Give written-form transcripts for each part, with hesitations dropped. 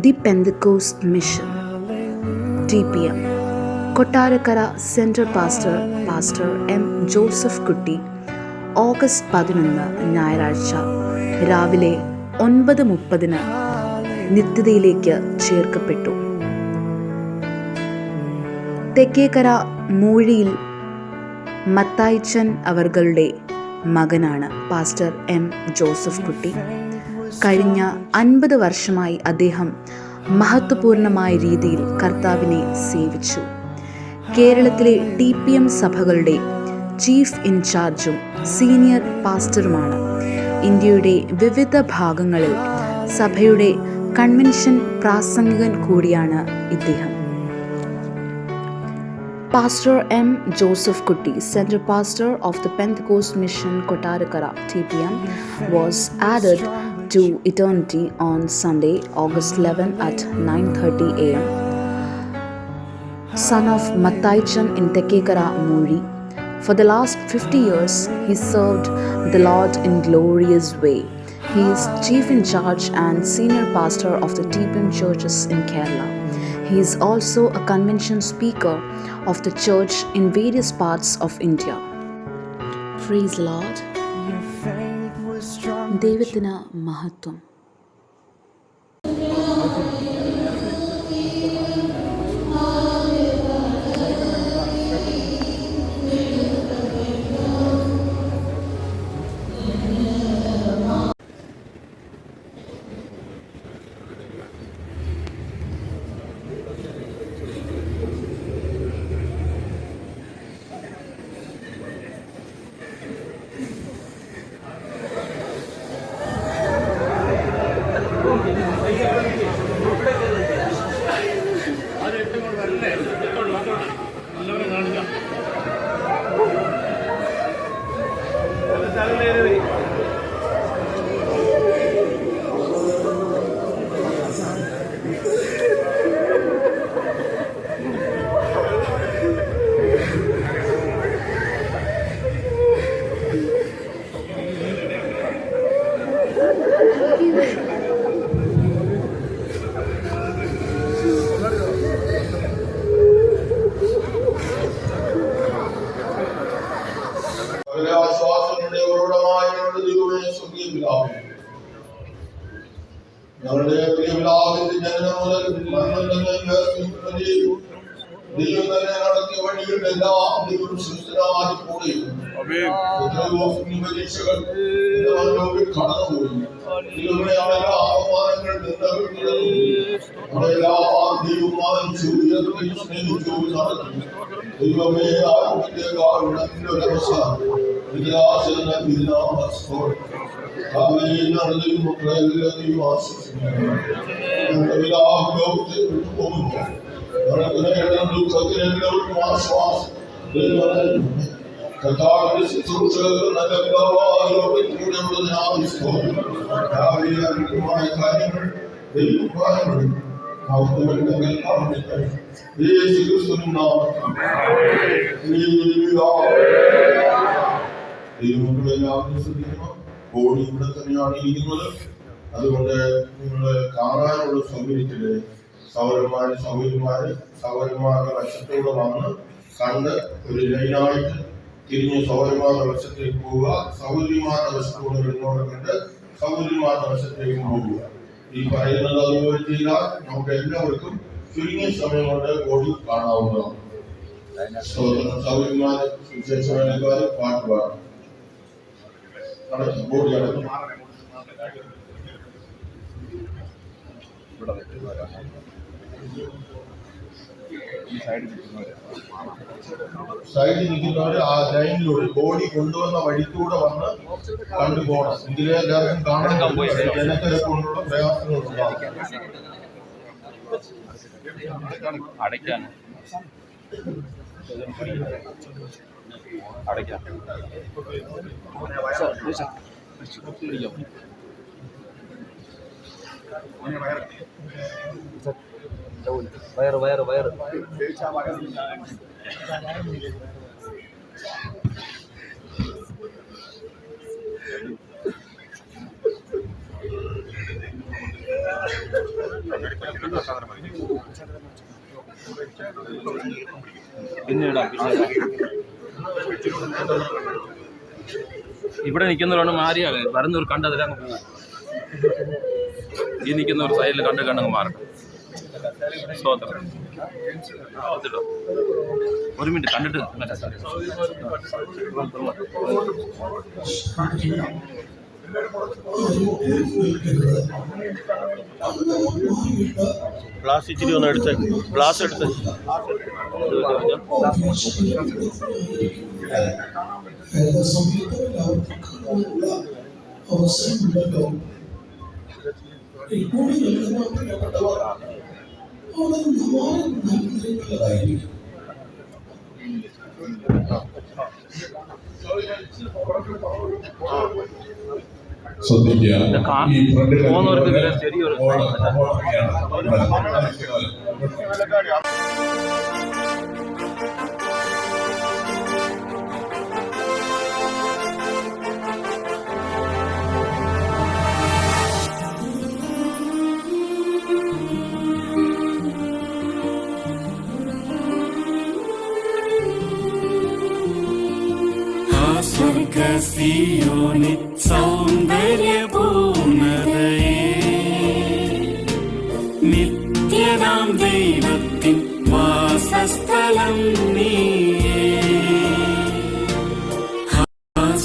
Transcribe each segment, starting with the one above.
The Pentecost mission TPM Kottarakkara central pastor M. Joseph കുട്ടി August 11 ഞായറാഴ്ച രാവിലെ 9:30 നിത്യതയിലേക്ക് ചേർക്കപ്പെട്ടു. തെക്കേക്കര മൂഴിയിൽ മത്തായിച്ചൻ അവർകളുടെ മകനാണ് പാസ്റ്റർ M. ജോസഫ് കുട്ടി. കഴിഞ്ഞ 50 വർഷമായി അദ്ദേഹം മഹത്വപൂർണമായ രീതിയിൽ കർത്താവിനെ സേവിച്ചു. കേരളത്തിലെ TPM സഭകളുടെ ചീഫ് ഇൻചാർജും സീനിയർ പാസ്റ്ററുമാണ്. ഇന്ത്യയുടെ വിവിധ ഭാഗങ്ങളിൽ സഭയുടെ കൺവെൻഷൻ പ്രാസംഗികൻ കൂടിയാണ് ഇദ്ദേഹം. Pastor M. Joseph Kutti, Center Pastor of the Pentecost Mission Kottarakara TPM, was added to eternity on Sunday, August 11 at 9:30 a.m. Son of Mattaychan in Tekkekara Muri. For the last 50 years, he served the Lord in glorious way. He is chief in charge and senior pastor of the TPM churches in Kerala. He is also a convention speaker of the church in various parts of India. Praise the Lord. ദൈവത്തിന് മഹത്വം. ഞങ്ങളുടെ പ്രിയപിതാവിന്റെ ജനനം മുതൽ ദൈവം തന്നെ നടത്തിയ വഴികളിലെല്ലാം ദൈവം സുസ്ഥിരമായി കൂടെയും പരീക്ഷകൾ കടന്നുപോയി. ദൈവമേ അവരുടെ ആഹ്വാനങ്ങൾ ദൈവമാനിച്ചു സ്നേഹിച്ചു നടത്തി. ദൈവമേ ആരോഗ്യത്തെക്കാളുടെ അവസാനം ദുഃഖത്തിനെല്ലാവർക്കും ആശ്വാസം കർത്താവിന്റെ ശുശ്രൂഷകൾ നല്ല കാര്യങ്ങൾ ദൈവം ദൈവങ്ങളെല്ലാവരും ശ്രദ്ധിക്കണം. ബോഡി ഇവിടെ തന്നെയാണ് ഇരിക്കുന്നത്. അതുകൊണ്ട് നിങ്ങള് കാണാനുള്ള സൗകര്യത്തില് സൗകര്യന്മാരുടെ വശത്തൂടെ വന്ന് കണ്ട് ഒരു ലൈനായിട്ട് തിരിഞ്ഞ് സൗകര്യമാരുടെ വശത്തേക്ക് പോവുക. സൗകര്യമാരുടെ വശത്തൂടെ വരുന്നോടെ കണ്ട് സൗകര്യമാരുടെ വശത്തേക്ക് പോവുക. ഈ പറയുന്നത് അതുപോലെ ചെയ്താൽ നമുക്ക് എല്ലാവർക്കും ചുരുങ്ങിയ സമയം കൊണ്ട് ബോഡി കാണാവുന്നതാണ്. സൗകര്യമാര് വിശേഷമാര് പാട്ട് പാടാം. ബോഡി അടക്കം സൈഡിൽ നിൽക്കുന്നവര് ആ ലൈനിലൂടെ ബോഡി കൊണ്ടുവന്ന വഴിക്കൂടെ വന്ന് കണ്ടുപോകണം. ഇതിലെ എല്ലാവർക്കും കാണാൻ ജനത്തിനെ കൊണ്ടുള്ള പ്രയാസങ്ങളുണ്ടാകും. വയറ് ഇവിടെ നിൽക്കുന്നവരാണ് മാറിയാൽ വരുന്നവർ കണ്ടതിൽ അങ്ങ് പോകും. ഈ നിൽക്കുന്നവർ സൈഡിൽ കണ്ടങ്ങ് മാറണം. സ്വതന്ത്രം ഒരു മിനിറ്റ് കണ്ടിട്ട് ഗ്ലാസ് ഇച്ചിരി ഒന്ന് എടുത്ത് ഗ്ലാസ് എടുത്ത് പോകുന്നവർക്ക് ചെറിയൊരു സ്വർഗസിയോനി സൗന്ദര്യപൂർണതയേ നിത്യനാം ദൈവത്തിൻ വാസസ്ഥലം നീയേ.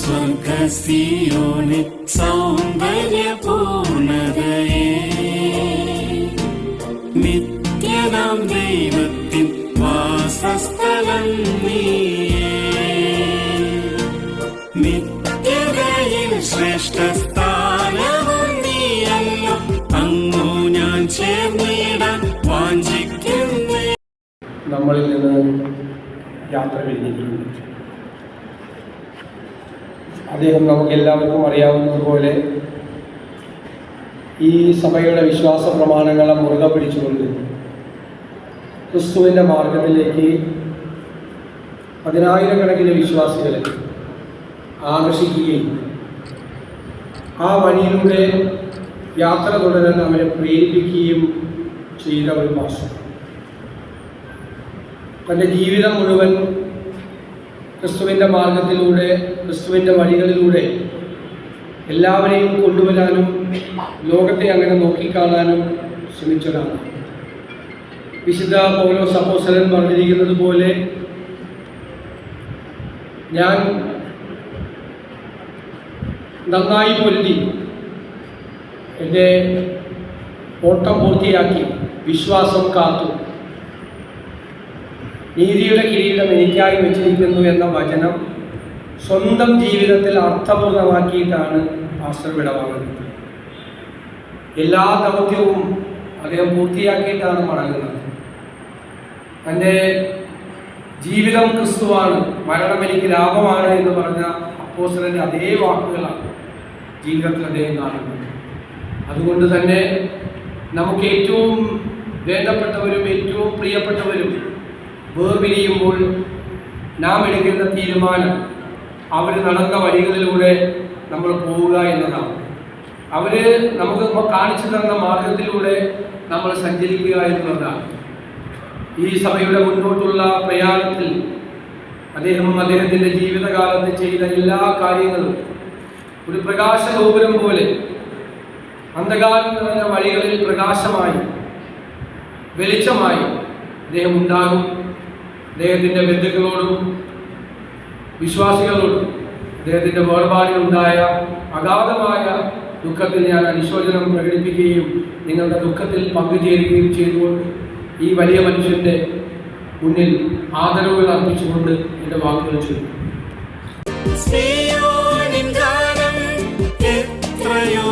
സ്വർഗസിയോനി സൗന്ദര്യപൂർണതയേ നിത്യനാം ദൈവത്തിൻ വാസസ്ഥലം നീയേ. നിത്യതയിൽ ശ്രേഷ്ഠ സ്ഥാനവും നീയല്ലോ അങ്ങു ഞാൻ ചേർന്നിടാൻ വാഞ്ചിക്കുന്നേ. നമ്മളിൽ നിന്ന് യാത്ര കഴിഞ്ഞിരിക്കുന്നു. അദ്ദേഹം നമുക്കെല്ലാവർക്കും അറിയാവുന്നതുപോലെ ഈ സഭയുടെ വിശ്വാസ പ്രമാണങ്ങളെ മുറുകെ പിടിച്ചുകൊണ്ട് ക്രിസ്തുവിൻ്റെ മാർഗത്തിലേക്ക് പതിനായിരക്കണക്കിന് വിശ്വാസികളെ ആകർഷിക്കുകയും ആ വഴിയിലൂടെ യാത്ര തുടരാൻ അവരെ പ്രേരിപ്പിക്കുകയും ചെയ്ത ഒരു മാസം. തൻ്റെ ജീവിതം മുഴുവൻ ക്രിസ്തുവിൻ്റെ മാർഗത്തിലൂടെ ക്രിസ്തുവിൻ്റെ വഴികളിലൂടെ എല്ലാവരെയും കൊണ്ടുവരാനും ലോകത്തെ അങ്ങനെ നോക്കിക്കാണാനും ശ്രമിച്ചതാണ്. വിശുദ്ധ പൗലോസ് അപ്പോസ്തലൻ പറഞ്ഞിരിക്കുന്നത് പോലെ ഞാൻ നന്നായി പൊരുതി എൻ്റെ ഓട്ടം പൂർത്തിയാക്കി വിശ്വാസം കാത്തു നീതിയുടെ കിരീടം എനിക്കായി വെച്ചിരിക്കുന്നു എന്ന വചനം സ്വന്തം ജീവിതത്തിൽ അർത്ഥപൂർണമാക്കിയിട്ടാണ് പാസ്റ്റർ വിടവാങ്ങുന്നത്. എല്ലാ ദൗത്യവും അദ്ദേഹം പൂർത്തിയാക്കിയിട്ടാണ് മടങ്ങുന്നത്. തൻ്റെ ജീവിതം ക്രിസ്തുവാണ്, മരണം എനിക്ക് ലാഭമാണ് എന്ന് പറഞ്ഞ അപ്പോസ്തലൻ്റെ അതേ വാക്കുകളാണ് ജീവിതത്തിൽ അദ്ദേഹം കാണുന്നത്. അതുകൊണ്ട് തന്നെ നമുക്ക് ഏറ്റവും വേണ്ടപ്പെട്ടവരും ഏറ്റവും പ്രിയപ്പെട്ടവരും വേർപിരിയുമ്പോൾ നാം എടുക്കുന്ന തീരുമാനം അവർ നടന്ന വഴികളിലൂടെ നമ്മൾ പോവുക എന്നതാണ്. അവർ നമുക്ക് കാണിച്ചു തന്ന മാർഗത്തിലൂടെ നമ്മൾ സഞ്ചരിക്കുക എന്നുള്ളതാണ്. ഈ സഭയുടെ മുന്നോട്ടുള്ള പ്രയാണത്തിൽ അദ്ദേഹത്തിൻ്റെ ജീവിതകാലത്ത് ചെയ്ത എല്ലാ കാര്യങ്ങളും ഒരു പ്രകാശഗോപുരം പോലെ അന്ധകാരം നിറഞ്ഞ വഴികളിൽ പ്രകാശമായി വെളിച്ചമായി അദ്ദേഹം ഉണ്ടാകും. അദ്ദേഹത്തിൻ്റെ ബന്ധുക്കളോടും വിശ്വാസികളോടും അദ്ദേഹത്തിൻ്റെ വേർപാടിലുണ്ടായ അഗാധമായ ദുഃഖത്തിൽ ഞാൻ അനുശോചനം പ്രകടിപ്പിക്കുകയും നിങ്ങളുടെ ദുഃഖത്തിൽ പങ്കുചേരുകയും ചെയ്തുകൊണ്ട് ഈ വലിയ മനുഷ്യൻ്റെ മുന്നിൽ ആദരവുകൾ അർപ്പിച്ചുകൊണ്ട് എൻ്റെ വാക്കുകൾ ചൊല്ലും. എത്രയോ